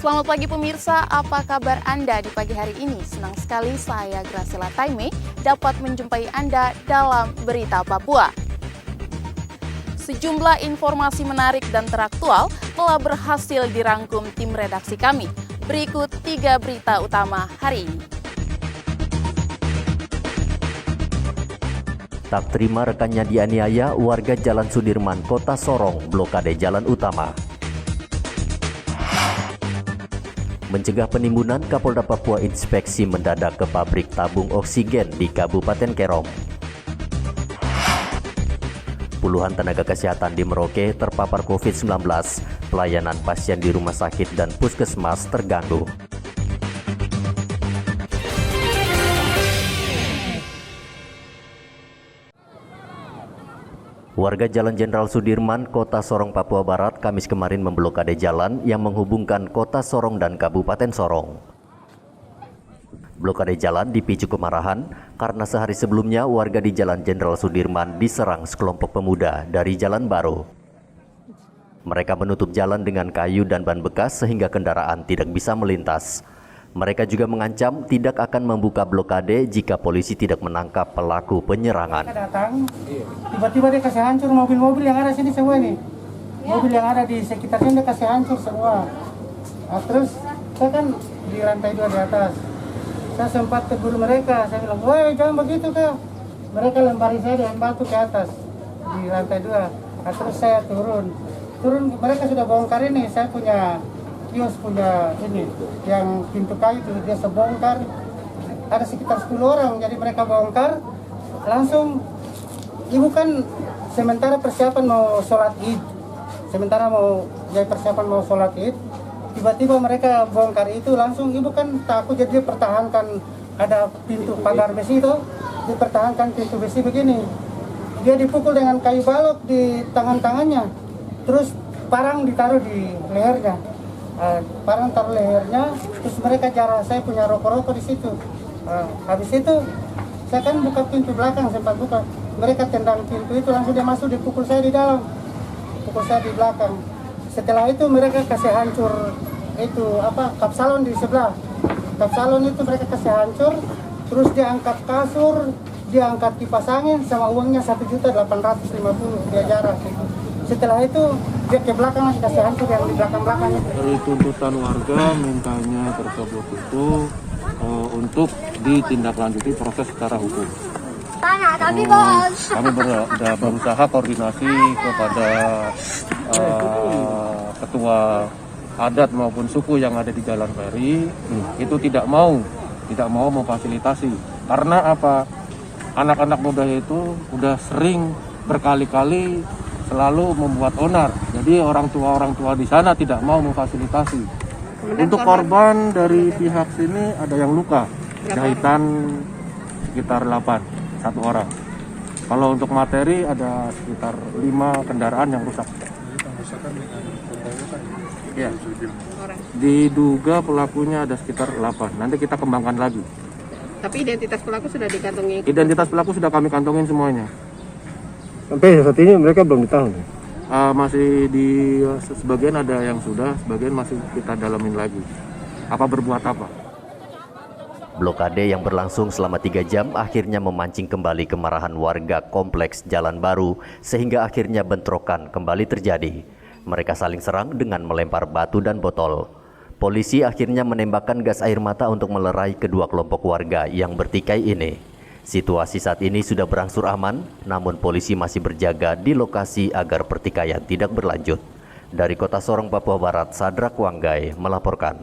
Selamat pagi pemirsa, apa kabar Anda di pagi hari ini? Senang sekali saya Graciela Taime dapat menjumpai Anda dalam Berita Papua. Sejumlah informasi menarik dan teraktual telah berhasil dirangkum tim redaksi kami. Berikut 3 berita utama hari ini. Tak terima rekannya dianiaya, warga Jalan Sudirman, Kota Sorong, blokade jalan utama. Mencegah penimbunan, Kapolda Papua inspeksi mendadak ke pabrik tabung oksigen di Kabupaten Kerom. Puluhan tenaga kesehatan di Merauke terpapar COVID-19, pelayanan pasien di rumah sakit dan puskesmas terganggu. Warga Jalan Jenderal Sudirman, Kota Sorong, Papua Barat, Kamis kemarin memblokade jalan yang menghubungkan Kota Sorong dan Kabupaten Sorong. Blokade jalan dipicu kemarahan karena sehari sebelumnya warga di Jalan Jenderal Sudirman diserang sekelompok pemuda dari Jalan Baru. Mereka menutup jalan dengan kayu dan ban bekas sehingga kendaraan tidak bisa melintas. Mereka juga mengancam tidak akan membuka blokade jika polisi tidak menangkap pelaku penyerangan. Datang, tiba-tiba dia kasih hancur mobil-mobil yang ada sini semua ini. Mobil yang ada di sekitarnya dia kasih hancur semua. Nah, terus saya kan di lantai 2 di atas. Saya sempat tegur mereka, saya bilang, woi jangan begitu kak. Mereka lempari saya dengan batu ke atas di lantai 2. Nah, terus saya turun, mereka sudah bongkar ini, saya punya kios punya ini yang pintu kayu itu dia sebongkar, ada sekitar 10 orang, jadi mereka bongkar langsung. Ibu kan sementara persiapan mau sholat id, tiba-tiba mereka bongkar itu langsung. Ibu kan takut, jadi dia pertahankan, ada pintu pagar besi itu, dipertahankan pintu besi begini. Dia dipukul dengan kayu balok di tangan-tangannya, terus parang ditaruh di lehernya. Parang taruh lehernya, terus mereka jarah, saya punya rokok-rokok di situ. Habis itu saya kan buka pintu belakang, sempat buka, mereka tendang pintu itu, langsung dia masuk, dipukul saya di dalam, pukul saya di belakang. Setelah itu mereka kasih hancur itu kap salon di sebelah, kap salon itu mereka kasih hancur, terus dia angkat kasur, dia angkat kipas angin sama uangnya 1.850.000 dia jarah gitu. Setelah itu dia ke belakang lagi kasih hancur yang di belakang-belakangnya. Dari tuntutan warga mintanya tersebut itu untuk ditindaklanjuti proses secara hukum. Kami berusaha koordinasi kepada ketua adat maupun suku yang ada di Jalan Peri, itu tidak mau memfasilitasi. Karena apa? Anak-anak muda itu udah sering berkali-kali selalu membuat onar. Jadi orang tua di sana tidak mau memfasilitasi. Untuk korban dari pihak sini ada yang luka, jahitan sekitar 8, 1 orang. Kalau untuk materi ada sekitar 5 kendaraan yang rusak. Ya. Diduga pelakunya ada sekitar 8. Nanti kita kembangkan lagi. Tapi identitas pelaku sudah dikantongi? Identitas pelaku sudah kami kantongin semuanya. Sampai saat ini mereka belum ditahan? Masih di sebagian ada yang sudah, sebagian masih kita dalamin lagi. Apa berbuat apa? Blokade yang berlangsung selama 3 jam akhirnya memancing kembali kemarahan warga kompleks Jalan Baru sehingga akhirnya bentrokan kembali terjadi. Mereka saling serang dengan melempar batu dan botol. Polisi akhirnya menembakkan gas air mata untuk melerai kedua kelompok warga yang bertikai ini. Situasi saat ini sudah berangsur aman, namun polisi masih berjaga di lokasi agar pertikaian tidak berlanjut. Dari Kota Sorong, Papua Barat, Sadrak Wanggai melaporkan.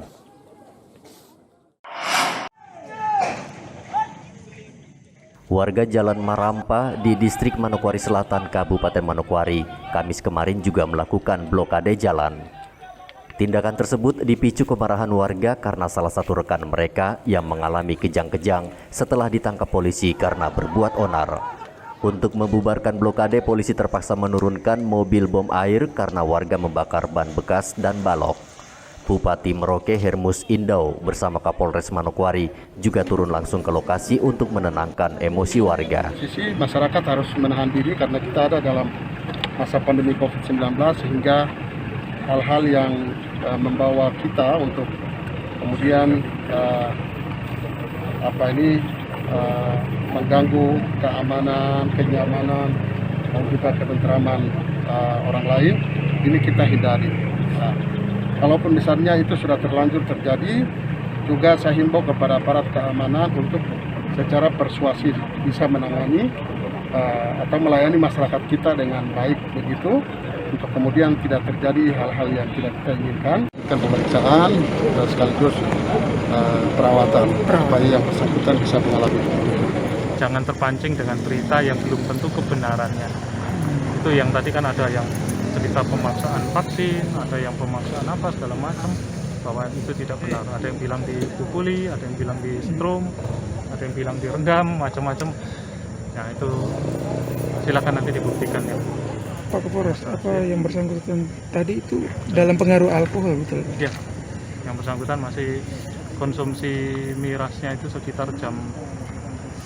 Warga Jalan Marampa di Distrik Manokwari Selatan, Kabupaten Manokwari, Kamis kemarin juga melakukan blokade jalan. Tindakan tersebut dipicu kemarahan warga karena salah satu rekan mereka yang mengalami kejang-kejang setelah ditangkap polisi karena berbuat onar. Untuk membubarkan blokade, polisi terpaksa menurunkan mobil bom air karena warga membakar ban bekas dan balok. Bupati Merauke Hermus Indau bersama Kapolres Manokwari juga turun langsung ke lokasi untuk menenangkan emosi warga. Sisi masyarakat harus menahan diri karena kita ada dalam masa pandemi COVID-19 sehingga hal-hal yang membawa kita untuk kemudian mengganggu keamanan, kenyamanan dan juga ketentraman orang lain, ini kita hindari. Nah, kalaupun misalnya itu sudah terlanjur terjadi, juga saya himbau kepada aparat keamanan untuk secara persuasif bisa menangani atau melayani masyarakat kita dengan baik begitu, untuk kemudian tidak terjadi hal-hal yang tidak kita inginkan. Pemeriksaan dan sekaligus perawatan supaya yang bersangkutan bisa mengalami. Jangan terpancing dengan berita yang belum tentu kebenarannya. Itu yang tadi kan ada yang cerita pemaksaan vaksin, ada yang pemaksaan apa segala macam, bahwa itu tidak benar. Ada yang bilang dipukuli, ada yang bilang di setrum, ada yang bilang direndam, macam-macam. Nah itu silakan nanti dibuktikan ya. Pak Kapolres, apa yang bersangkutan tadi itu dalam pengaruh alkohol betul? Iya, yang bersangkutan masih konsumsi mirasnya itu sekitar jam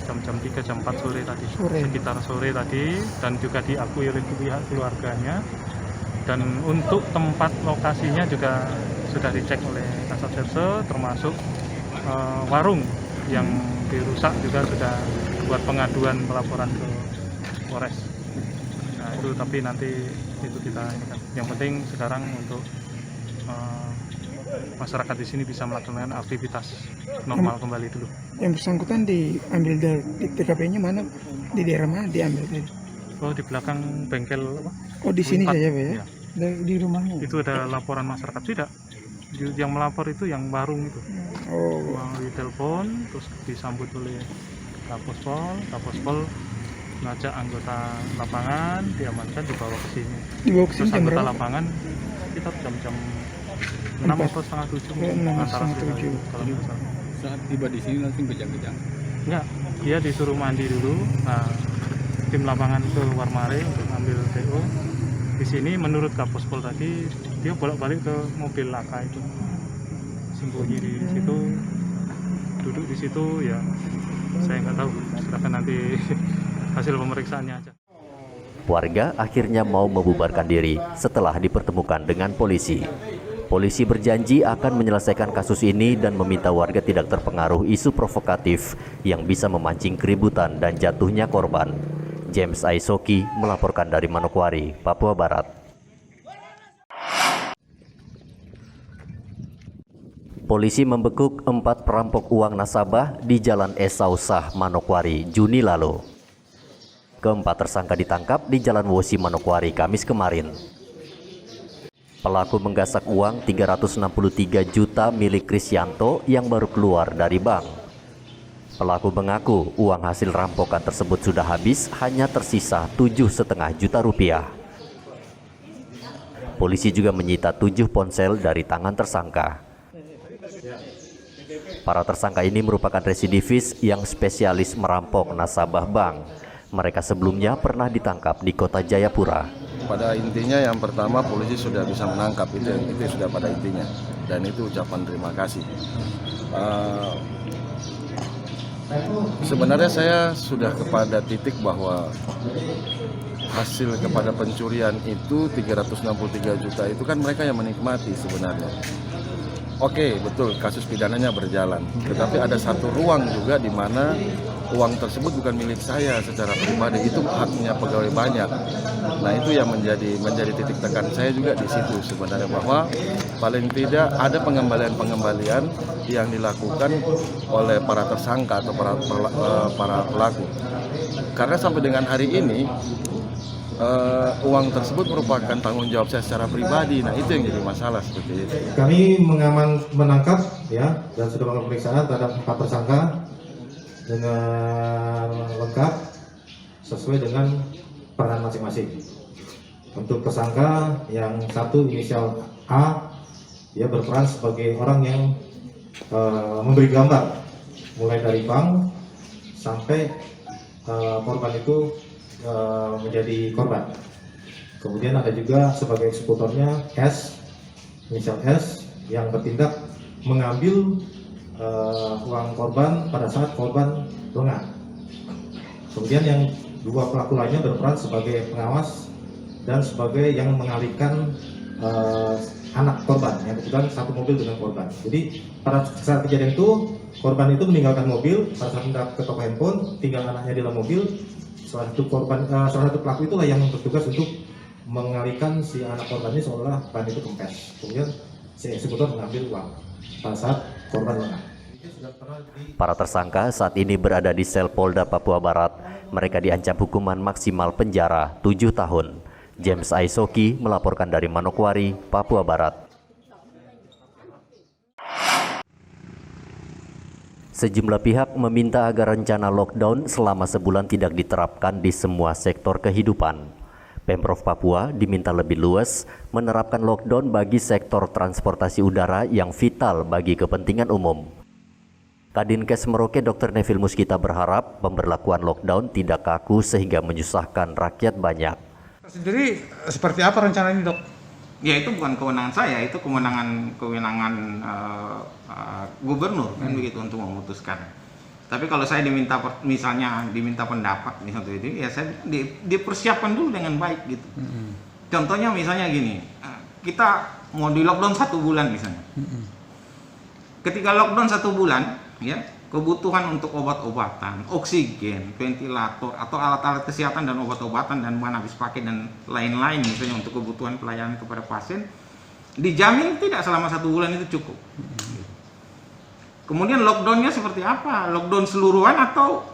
3, jam 4 sore tadi. Sekitar sore tadi, dan juga diakui oleh pihak keluarganya. Dan untuk tempat lokasinya juga sudah dicek oleh Kasat Serse, termasuk warung yang dirusak juga sudah buat pengaduan pelaporan ke Polres. Nah itu tapi nanti itu kita ingat. Yang penting sekarang untuk masyarakat di sini bisa melaksanakan aktivitas normal kembali dulu. Yang bersangkutan diambil dari TKP-nya mana? Di daerah mana diambil tadi? Oh di belakang bengkel apa? Oh di sini 4. saja Pak ya? Ya. Di rumahnya? Itu ada laporan masyarakat tidak? Yang melapor itu yang warung itu. Oh. Melalui telepon terus disambut oleh Kapospol ngajak anggota lapangan, diamankan, dibawa ke sini. Dibawa ke sini terus anggota berapa? lapangan sekitar jam 6 atau setengah 7 antara itu kalau nggak salah. Saat tiba di sini langsung kejang-kejang? Enggak, dia disuruh mandi dulu. Nah, tim lapangan ke Warmare untuk ambil TO. Di sini menurut Kapospol tadi dia bolak-balik ke mobil laka itu, sembunyi di situ, duduk di situ ya. Saya nggak tahu, silakan nanti hasil pemeriksaannya aja. Warga akhirnya mau membubarkan diri setelah dipertemukan dengan polisi. Polisi berjanji akan menyelesaikan kasus ini dan meminta warga tidak terpengaruh isu provokatif yang bisa memancing keributan dan jatuhnya korban. James Aisoki melaporkan dari Manokwari, Papua Barat. Polisi membekuk 4 perampok uang nasabah di Jalan Esausah, Manokwari, Juni lalu. Keempat tersangka ditangkap di Jalan Wosi, Manokwari, Kamis kemarin. Pelaku menggasak uang 363 juta milik Krisyanto yang baru keluar dari bank. Pelaku mengaku uang hasil rampokan tersebut sudah habis, hanya tersisa 7,5 juta rupiah. Polisi juga menyita 7 ponsel dari tangan tersangka. Para tersangka ini merupakan residivis yang spesialis merampok nasabah bank. Mereka sebelumnya pernah ditangkap di Kota Jayapura. Pada intinya yang pertama polisi sudah bisa menangkap, itu sudah pada intinya, dan itu ucapan terima kasih. Sebenarnya saya sudah kepada titik bahwa hasil kepada pencurian itu 363 juta itu kan mereka yang menikmati sebenarnya. Oke, betul, kasus pidananya berjalan, tetapi ada satu ruang juga di mana uang tersebut bukan milik saya secara pribadi, itu haknya pegawai banyak. Nah itu yang menjadi titik tekan saya juga di situ sebenarnya, bahwa paling tidak ada pengembalian yang dilakukan oleh para tersangka atau para pelaku. Karena sampai dengan hari ini uang tersebut merupakan tanggung jawab saya secara pribadi. Nah itu yang jadi masalah seperti itu. Kami menangkap ya, dan sudah melakukan pemeriksaan terhadap 4 tersangka dengan lengkap sesuai dengan peran masing-masing. Untuk tersangka yang satu inisial A, dia berperan sebagai orang yang memberi gambar mulai dari bank sampai korban itu menjadi korban. Kemudian ada juga sebagai eksekutornya S, inisial S, yang bertindak mengambil uang korban pada saat korban lengah. Kemudian yang 2 pelaku lainnya berperan sebagai pengawas dan sebagai yang mengalihkan anak korban, yang kebetulan satu mobil dengan korban. Jadi pada saat kejadian itu korban itu meninggalkan mobil, pada saat hendak ke toko handphone, tinggal anaknya di dalam mobil. Salah satu pelaku itulah yang bertugas untuk mengalihkan si anak korban ini seolah ban itu kempes. Kemudian si eksekutor mengambil uang pada saat korban lengah. Para tersangka saat ini berada di sel Polda Papua Barat. Mereka diancam hukuman maksimal penjara 7 tahun. James Aisoki melaporkan dari Manokwari, Papua Barat. Sejumlah pihak meminta agar rencana lockdown selama sebulan tidak diterapkan di semua sektor kehidupan. Pemprov Papua diminta lebih luas menerapkan lockdown bagi sektor transportasi udara yang vital bagi kepentingan umum. Kadinkes Merauke Dr. Neville Muskita berharap pemberlakuan lockdown tidak kaku sehingga menyusahkan rakyat banyak. Sendiri seperti apa rencana ini, Dok? Ya, itu bukan kewenangan saya, itu kewenangan gubernur kan begitu untuk memutuskan. Tapi kalau saya diminta pendapat misalnya itu, ya saya dipersiapkan dulu dengan baik gitu. Contohnya misalnya gini, kita mau di lockdown 1 bulan misalnya. Ketika lockdown 1 bulan, ya kebutuhan untuk obat-obatan, oksigen, ventilator, atau alat-alat kesehatan dan obat-obatan dan bahan habis pakai dan lain-lain misalnya untuk kebutuhan pelayanan kepada pasien, dijamin tidak selama 1 bulan itu cukup. Kemudian lockdownnya seperti apa? Lockdown seluruhan atau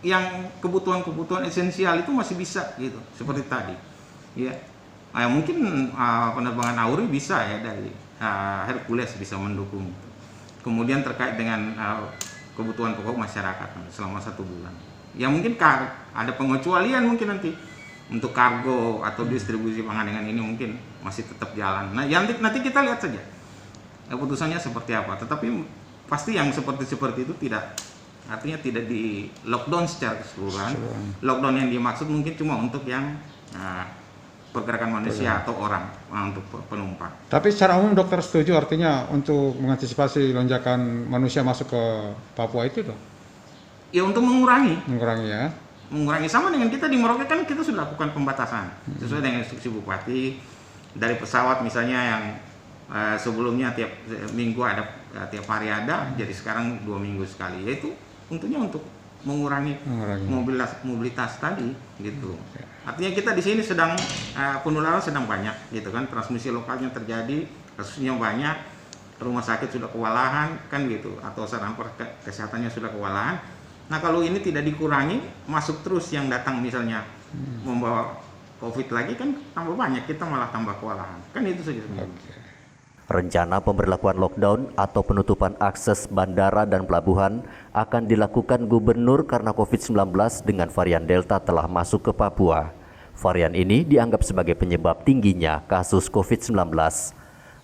yang kebutuhan-kebutuhan esensial itu masih bisa gitu, seperti tadi. Ya, mungkin penerbangan Auri bisa ya dari Hercules bisa mendukung. Kemudian terkait dengan kebutuhan pokok masyarakat selama 1 bulan. Ya mungkin ada pengecualian mungkin nanti untuk kargo atau distribusi pangan dengan ini mungkin masih tetap jalan. Nah, nanti kita lihat saja keputusannya seperti apa. Tetapi pasti yang seperti itu artinya tidak di lockdown secara keseluruhan. Lockdown yang dimaksud mungkin cuma untuk yang pergerakan manusia atau orang untuk penumpang. Tapi secara umum dokter setuju artinya untuk mengantisipasi lonjakan manusia masuk ke Papua itu, Dok? Ya untuk mengurangi ya. Mengurangi sama dengan kita di Merauke kan kita sudah lakukan pembatasan sesuai dengan instruksi Bupati dari pesawat misalnya yang sebelumnya tiap minggu ada tiap hari ada, jadi sekarang 2 minggu sekali. Yaitu tentunya untuk mengurangi. mobilitas tadi gitu. Artinya kita di sini sedang penularan sedang banyak gitu kan, transmisi lokalnya terjadi, kasusnya banyak, rumah sakit sudah kewalahan kan gitu, atau sarana kesehatannya sudah kewalahan. Nah, kalau ini tidak dikurangi, masuk terus yang datang misalnya membawa COVID lagi kan tambah banyak, kita malah tambah kewalahan. Kan itu saja sebenarnya. Rencana pemberlakuan lockdown atau penutupan akses bandara dan pelabuhan akan dilakukan gubernur karena COVID-19 dengan varian Delta telah masuk ke Papua. Varian ini dianggap sebagai penyebab tingginya kasus COVID-19.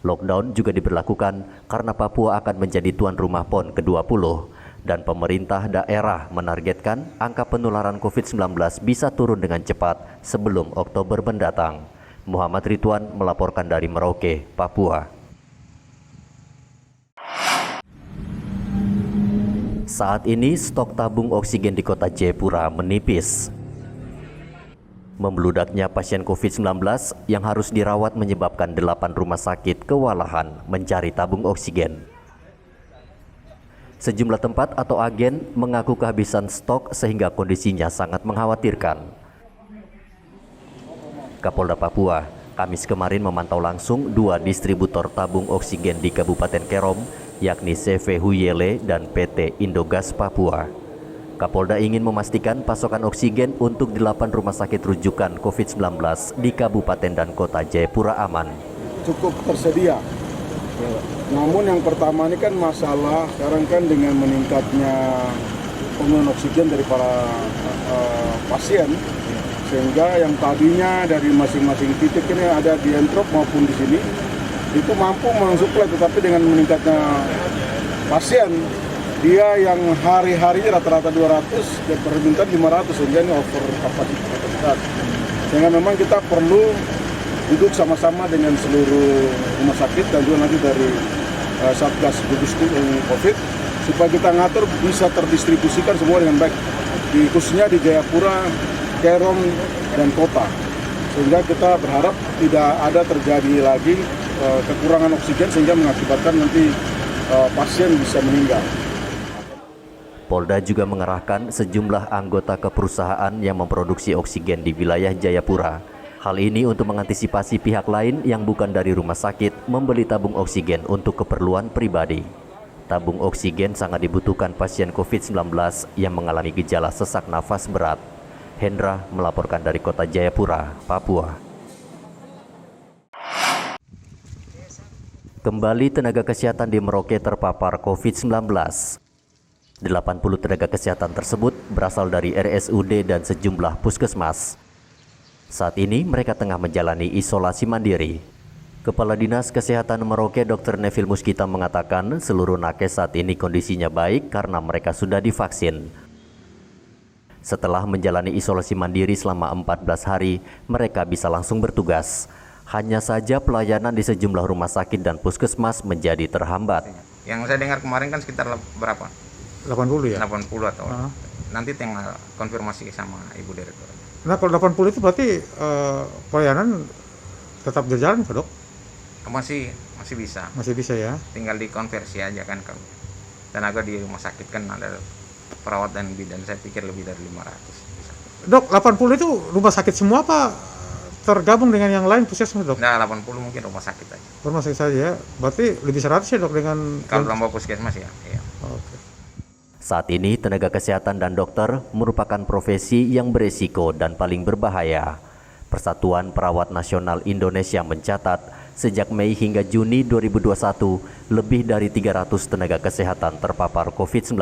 Lockdown juga diberlakukan karena Papua akan menjadi tuan rumah PON ke-20 dan pemerintah daerah menargetkan angka penularan COVID-19 bisa turun dengan cepat sebelum Oktober mendatang. Muhammad Ridwan melaporkan dari Merauke, Papua. Saat ini stok tabung oksigen di kota Jayapura menipis. Membeludaknya pasien COVID-19 yang harus dirawat menyebabkan 8 rumah sakit kewalahan mencari tabung oksigen. Sejumlah tempat atau agen mengaku kehabisan stok sehingga kondisinya sangat mengkhawatirkan. Kapolda Papua Kamis kemarin memantau langsung 2 distributor tabung oksigen di Kabupaten Kerom, yakni CV Huyele dan PT Indogas Papua. Kapolda ingin memastikan pasokan oksigen untuk 8 rumah sakit rujukan COVID-19 di Kabupaten dan Kota Jayapura aman. Cukup tersedia. Namun yang pertama ini kan masalah sekarang kan dengan meningkatnya penggunaan oksigen dari para pasien, sehingga yang tadinya dari masing-masing titik ini ada di Entrop maupun di sini itu mampu mensuplai, tetapi dengan meningkatnya pasien, dia yang hari-harinya rata-rata 200 dan permintaan 500, sehingga ini over kapasitas. Sehingga memang kita perlu duduk sama-sama dengan seluruh rumah sakit dan juga nanti dari Satgas gugus COVID supaya kita ngatur bisa terdistribusikan semua dengan baik, khususnya di Jayapura, Kerom, dan kota. sehingga kita berharap tidak ada terjadi lagi kekurangan oksigen sehingga mengakibatkan nanti pasien bisa meninggal. Polda juga mengerahkan sejumlah anggota ke perusahaan yang memproduksi oksigen di wilayah Jayapura. Hal ini untuk mengantisipasi pihak lain yang bukan dari rumah sakit membeli tabung oksigen untuk keperluan pribadi. Tabung oksigen sangat dibutuhkan pasien COVID-19 yang mengalami gejala sesak nafas berat. Hendra melaporkan dari kota Jayapura, Papua. Kembali tenaga kesehatan di Merauke terpapar COVID-19. 80 tenaga kesehatan tersebut berasal dari RSUD dan sejumlah puskesmas. Saat ini mereka tengah menjalani isolasi mandiri. Kepala Dinas Kesehatan Merauke Dr. Neville Muskita mengatakan seluruh nakes saat ini kondisinya baik karena mereka sudah divaksin. Setelah menjalani isolasi mandiri selama 14 hari, mereka bisa langsung bertugas. Hanya saja pelayanan di sejumlah rumah sakit dan puskesmas menjadi terhambat. Yang saya dengar kemarin kan sekitar berapa? 80 ya? 80 atau nanti tinggal konfirmasi sama Ibu Direktur. Nah kalau 80 itu berarti pelayanan tetap berjalan Pak Dok? Masih bisa. Masih bisa ya? Tinggal dikonversi aja kan kalau tenaga di rumah sakit kan ada perawat dan bidan, saya pikir lebih dari 500 bisa. Dok, 80 itu rumah sakit semua apa tergabung dengan yang lain puskesmas Dok? Nah 80 mungkin rumah sakit aja. Rumah sakit saja ya? Berarti lebih 100 ya Dok dengan... Kalau tambah puskesmas ya? Iya. Oke. Saat ini tenaga kesehatan dan dokter merupakan profesi yang beresiko dan paling berbahaya. Persatuan Perawat Nasional Indonesia mencatat sejak Mei hingga Juni 2021 lebih dari 300 tenaga kesehatan terpapar COVID-19.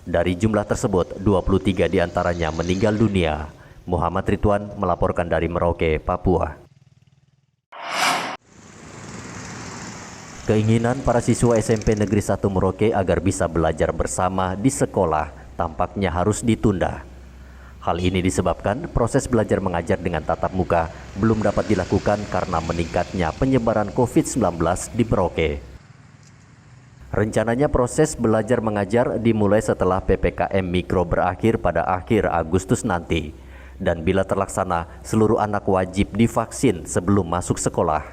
Dari jumlah tersebut 23 diantaranya meninggal dunia. Muhammad Ridwan melaporkan dari Merauke, Papua. Keinginan para siswa SMP Negeri 1 Merauke agar bisa belajar bersama di sekolah tampaknya harus ditunda. Hal ini disebabkan proses belajar mengajar dengan tatap muka belum dapat dilakukan karena meningkatnya penyebaran COVID-19 di Merauke. Rencananya proses belajar mengajar dimulai setelah PPKM Mikro berakhir pada akhir Agustus nanti. Dan bila terlaksana, seluruh anak wajib divaksin sebelum masuk sekolah.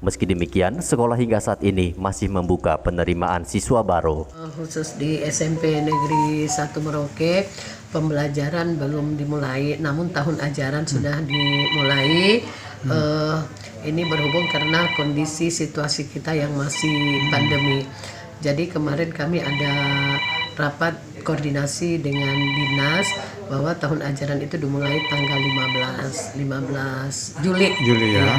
Meski demikian, sekolah hingga saat ini masih membuka penerimaan siswa baru. Khusus di SMP Negeri 1 Merauke, pembelajaran belum dimulai, namun tahun ajaran sudah dimulai. Ini berhubung karena kondisi situasi kita yang masih pandemi. Jadi kemarin kami ada rapat koordinasi dengan dinas bahwa tahun ajaran itu dimulai tanggal 15 Juli. Ya.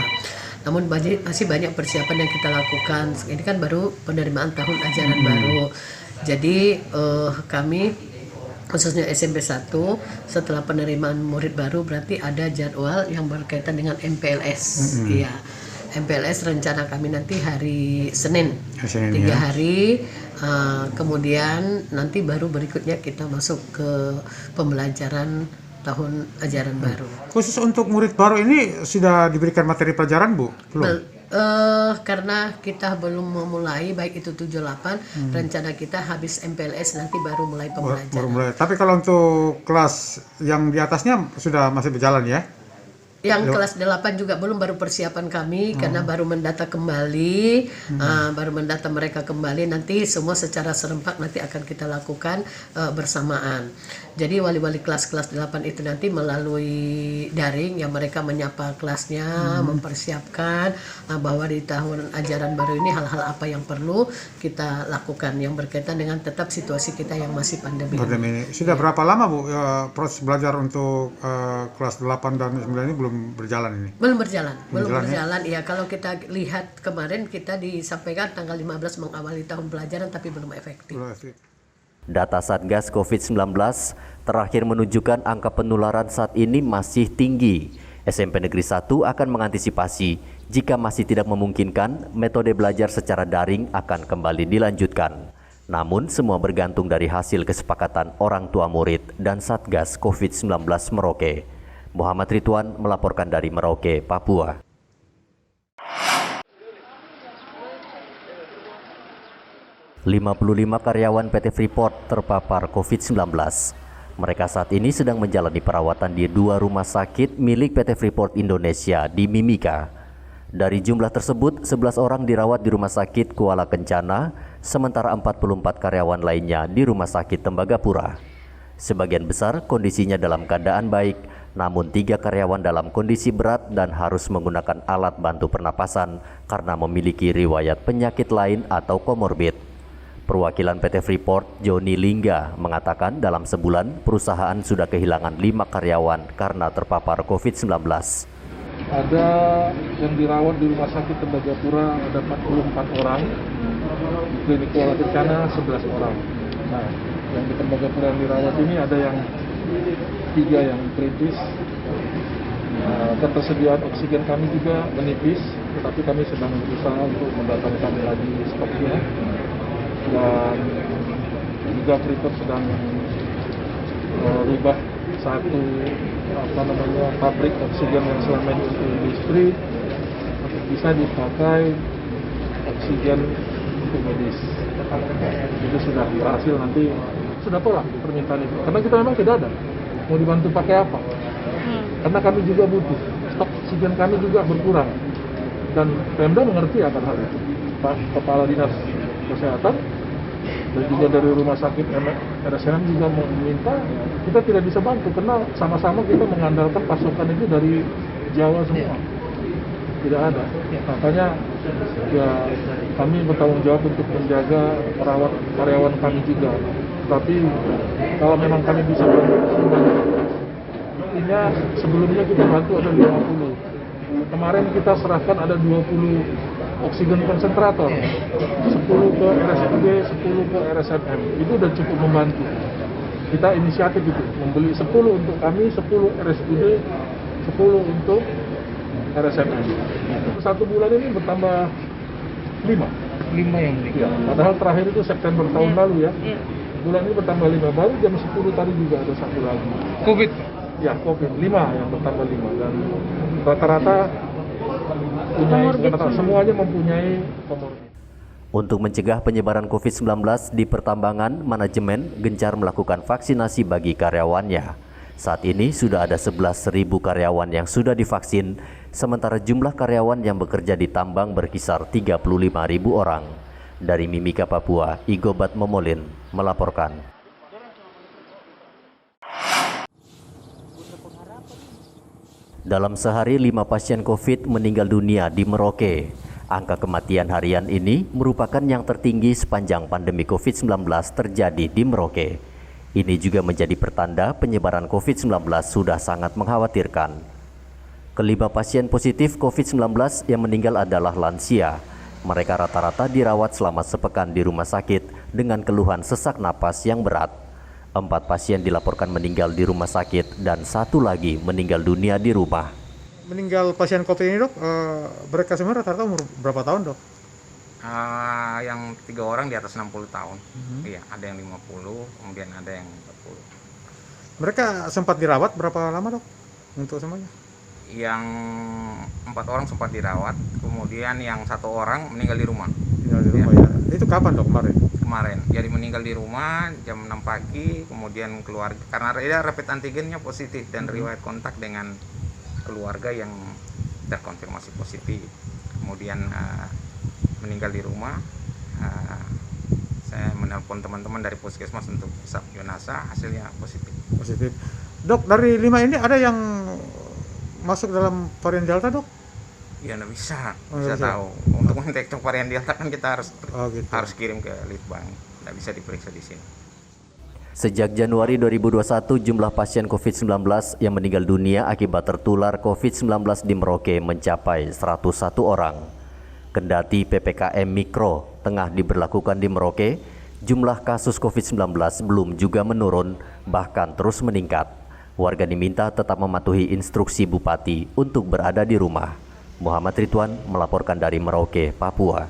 Namun masih banyak persiapan yang kita lakukan. Ini kan baru penerimaan tahun ajaran baru. Jadi kami khususnya SMP 1 setelah penerimaan murid baru berarti ada jadwal yang berkaitan dengan MPLS. Iya. MPLS rencana kami nanti hari Senin 3 hari. Kemudian nanti baru berikutnya kita masuk ke pembelajaran tahun ajaran baru. Khusus untuk murid baru ini sudah diberikan materi pelajaran Bu? Belum? Karena kita belum memulai baik itu 78 rencana kita habis MPLS nanti baru mulai pembelajaran. Tapi kalau untuk kelas yang di atasnya sudah masih berjalan ya? Yang kelas 8 juga belum, baru persiapan kami karena baru mendata kembali, baru mendata mereka kembali, nanti semua secara serempak nanti akan kita lakukan bersamaan. Jadi wali-wali kelas-kelas 8 itu nanti melalui daring yang mereka menyapa kelasnya, mempersiapkan bahwa di tahun ajaran baru ini hal-hal apa yang perlu kita lakukan yang berkaitan dengan tetap situasi kita yang masih pandemi. Sudah berapa lama Bu proses belajar untuk kelas 8 dan 9 ini belum berjalan ini? Belum berjalan. Ya, kalau kita lihat kemarin kita disampaikan tanggal 15 mengawali tahun pelajaran tapi belum efektif. Data Satgas COVID-19 terakhir menunjukkan angka penularan saat ini masih tinggi. SMP Negeri 1 akan mengantisipasi jika masih tidak memungkinkan, metode belajar secara daring akan kembali dilanjutkan. Namun semua bergantung dari hasil kesepakatan orang tua murid dan Satgas COVID-19 Merauke. Muhammad Ridwan melaporkan dari Merauke, Papua. ...55 karyawan PT Freeport terpapar COVID-19. Mereka saat ini sedang menjalani perawatan di 2 rumah sakit milik PT Freeport Indonesia di Mimika. Dari jumlah tersebut, 11 orang dirawat di Rumah Sakit Kuala Kencana, sementara 44 karyawan lainnya di Rumah Sakit Tembagapura. Sebagian besar kondisinya dalam keadaan baik, namun 3 karyawan dalam kondisi berat dan harus menggunakan alat bantu pernapasan karena memiliki riwayat penyakit lain atau komorbid. Perwakilan PT Freeport, Joni Lingga, mengatakan dalam sebulan perusahaan sudah kehilangan 5 karyawan karena terpapar COVID-19. Ada yang dirawat di Rumah Sakit Tembagapura ada 44 orang, di Klinik Kuala Kencana 11 orang. Nah, yang di Tembagapura yang dirawat ini ada yang 3 yang kritis. Ketersediaan oksigen kami juga menipis, tetapi kami sedang berusaha untuk mendatangkan lagi stoknya. Dan juga Freeport sedang merubah satu pabrik oksigen yang selama ini untuk industri untuk bisa dipakai oksigen untuk medis. Itu sudah berhasil, nanti sudah tolak permintaan itu karena kita memang tidak ada mau dibantu pakai apa, karena kami juga butuh stok oksigen, kami juga berkurang dan Pemda mengerti akan hal itu. Pak Kepala Dinas Kesehatan dan juga dari Rumah Sakit RSNM juga meminta kita tidak bisa bantu karena sama-sama kita mengandalkan pasokan itu dari Jawa semua, tidak ada. Makanya ya kami bertanggung jawab untuk menjaga perawat karyawan kami juga. Tapi kalau memang kami bisa bantu, intinya sebelumnya kita bantu ada 50. Kemarin kita serahkan ada 20 oksigen konsentrator, 10 ke RSUD, 10 ke RSNM. Itu udah cukup membantu. Kita inisiatif itu, membeli 10 untuk kami, 10 RSUD, 10 untuk RSNM. Satu bulan ini bertambah 5 yang ya, padahal terakhir itu September tahun lalu ya. Bulan ini bertambah 5, baru jam 10 tadi juga ada satu lagi. COVID? Ya, COVID. 5 yang bertambah 5. Dan rata-rata semuanya mempunyai komorbid. Untuk mencegah penyebaran COVID-19 di pertambangan, manajemen gencar melakukan vaksinasi bagi karyawannya. Saat ini sudah ada 11.000 karyawan yang sudah divaksin, sementara jumlah karyawan yang bekerja di tambang berkisar 35.000 orang. Dari Mimika, Papua, Igobat Momolin melaporkan. Dalam sehari 5 pasien COVID meninggal dunia di Merauke. Angka kematian harian ini merupakan yang tertinggi sepanjang pandemi COVID-19 terjadi di Merauke. Ini juga menjadi pertanda penyebaran COVID-19 sudah sangat mengkhawatirkan. Kelima pasien positif COVID-19 yang meninggal adalah lansia. Mereka rata-rata dirawat selama sepekan di rumah sakit dengan keluhan sesak napas yang berat. 4 pasien dilaporkan meninggal di rumah sakit dan 1 lagi meninggal dunia di rumah. Meninggal pasien COVID ini dok, mereka semua rata-rata umur berapa tahun dok? Yang 3 orang di atas 60 tahun. Iya, ada yang 50, kemudian ada yang 40. Mereka sempat dirawat berapa lama dok untuk semuanya? Yang 4 orang sempat dirawat, kemudian yang 1 orang meninggal di rumah. Meninggal di rumah ya. Itu kapan dok kemarin? Kemarin, jadi meninggal di rumah jam 6 pagi, kemudian keluarga karena dia rapid antigennya positif dan riwayat kontak dengan keluarga yang terkonfirmasi positif. Kemudian meninggal di rumah. Saya menelpon teman-teman dari puskesmas untuk hisap jenazah, hasilnya positif. Positif. Dok, dari 5 ini ada yang masuk dalam varian Delta dok? Ya nggak bisa, tahu. Untuk mendeteksi varian Delta kan kita harus kirim ke Litbang, nggak bisa diperiksa di sini. Sejak Januari 2021, jumlah pasien COVID-19 yang meninggal dunia akibat tertular COVID-19 di Merauke mencapai 101 orang. Kendati PPKM Mikro tengah diberlakukan di Merauke, jumlah kasus COVID-19 belum juga menurun, bahkan terus meningkat. Warga diminta tetap mematuhi instruksi Bupati untuk berada di rumah. Muhammad Ridwan melaporkan dari Merauke, Papua.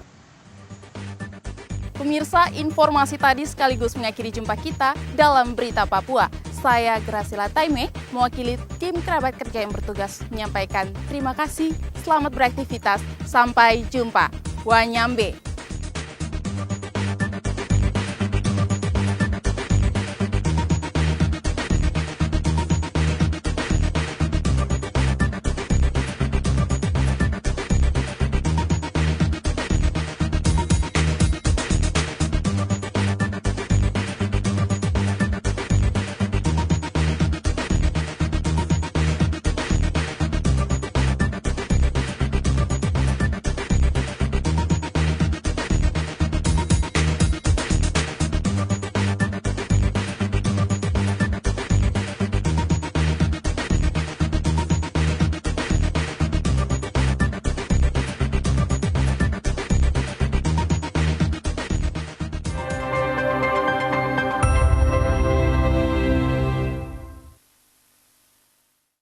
Pemirsa, informasi tadi sekaligus mengakhiri jumpa kita dalam Berita Papua. Saya Graciela Taime, mewakili tim kerabat kerja yang bertugas menyampaikan terima kasih, selamat beraktivitas, sampai jumpa. Wanyambe.